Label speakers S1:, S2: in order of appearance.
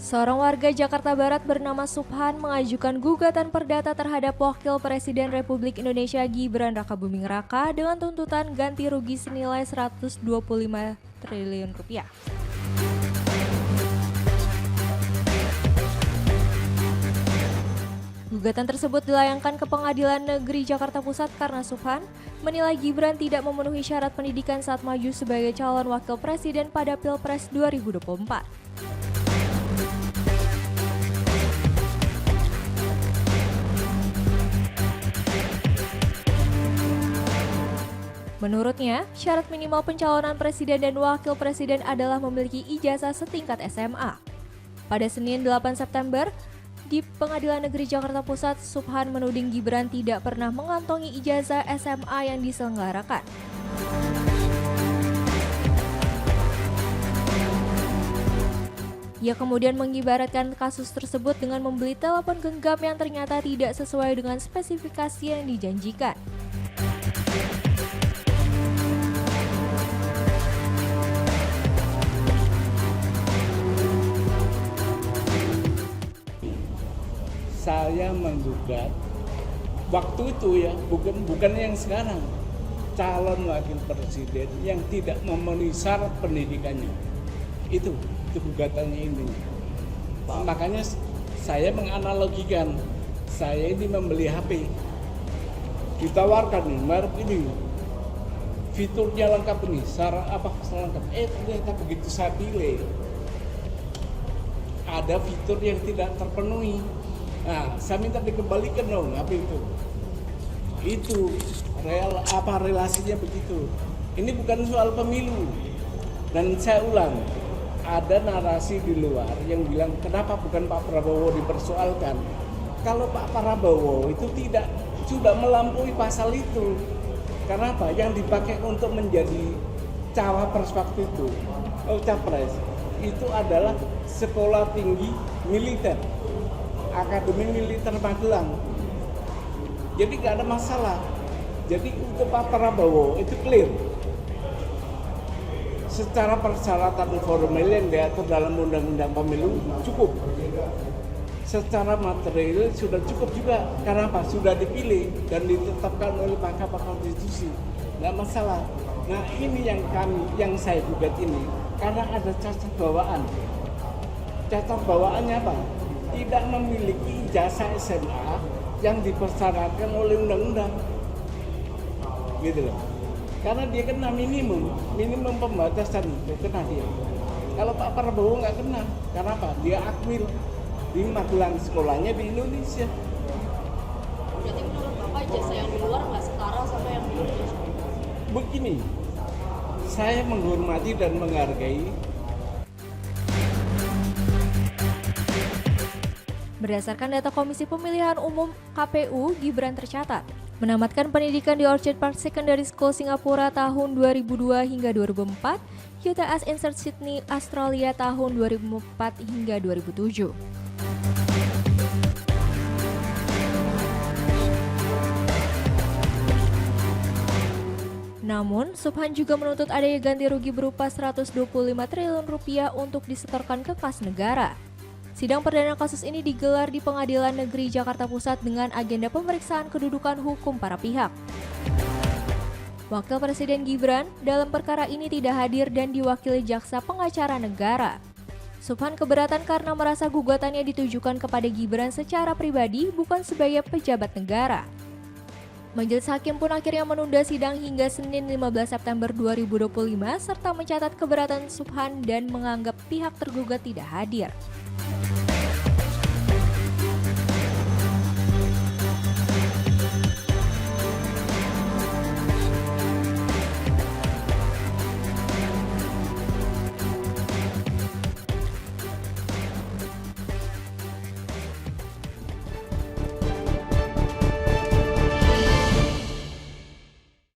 S1: Seorang warga Jakarta Barat bernama Subhan mengajukan gugatan perdata terhadap Wakil Presiden Republik Indonesia Gibran Rakabuming Raka dengan tuntutan ganti rugi senilai 125 triliun rupiah. Gugatan tersebut dilayangkan ke Pengadilan Negeri Jakarta Pusat karena Subhan menilai Gibran tidak memenuhi syarat pendidikan saat maju sebagai calon wakil presiden pada Pilpres 2024. Menurutnya, syarat minimal pencalonan presiden dan wakil presiden adalah memiliki ijazah setingkat SMA. Pada Senin 8 September, di Pengadilan Negeri Jakarta Pusat, Subhan menuding Gibran tidak pernah mengantongi ijazah SMA yang diselenggarakan. Ia kemudian mengibaratkan kasus tersebut dengan membeli telepon genggam yang ternyata tidak sesuai dengan spesifikasi yang dijanjikan.
S2: Saya menggugat waktu itu ya, bukan yang sekarang, calon wakil presiden yang tidak memenuhi syarat pendidikannya. Itu gugatannya ini. Makanya saya menganalogikan, saya ini membeli HP, ditawarkan nih, merek ini, fiturnya lengkap ini, syarat apa lengkap. Ternyata begitu saya pilih, ada fitur yang tidak terpenuhi. Nah, saya minta dikembalikan dong HP itu. Itu relasinya begitu. Ini bukan soal pemilu. Dan saya ulang, ada narasi di luar yang bilang kenapa bukan Pak Prabowo dipersoalkan. Kalau Pak Prabowo itu tidak sudah melampaui pasal itu. Karena apa? Yang dipakai untuk menjadi cawapres waktu itu, capres, itu adalah sekolah tinggi militer. Akademi Militer Magelang. Jadi nggak ada masalah. Jadi untuk Pak Prabowo itu clear. Secara persyaratan formal yang diatur dalam Undang-Undang Pemilu cukup. Secara material sudah cukup juga. Karena apa? Sudah dipilih dan ditetapkan oleh Mahkamah Konstitusi. Nggak masalah. Nah ini yang saya gugat ini karena ada cacat bawaan. Cacat bawaannya apa? Tidak memiliki ijazah SMA yang dipersyaratkan oleh undang-undang, gitu loh. Karena dia kena minimum pembatasan itu kena dia. Kalau Pak Prabowo nggak kena, karena apa? Dia akmil di Magelang, sekolahnya di Indonesia.
S3: Berarti menurut Bapak ijazah yang di luar nggak setara sama yang di Indonesia?
S2: Begini, saya menghormati dan menghargai.
S1: Berdasarkan data Komisi Pemilihan Umum KPU, Gibran tercatat menamatkan pendidikan di Orchard Park Secondary School Singapura tahun 2002 hingga 2004, UTS Insert Sydney, Australia tahun 2004 hingga 2007. Namun, Subhan juga menuntut adanya ganti rugi berupa 125 triliun rupiah untuk disetorkan ke kas negara. Sidang perdana kasus ini digelar di Pengadilan Negeri Jakarta Pusat dengan agenda pemeriksaan kedudukan hukum para pihak. Wakil Presiden Gibran dalam perkara ini tidak hadir dan diwakili jaksa pengacara negara. Subhan keberatan karena merasa gugatannya ditujukan kepada Gibran secara pribadi bukan sebagai pejabat negara. Majelis Hakim pun akhirnya menunda sidang hingga Senin 15 September 2025 serta mencatat keberatan Subhan dan menganggap pihak tergugat tidak hadir.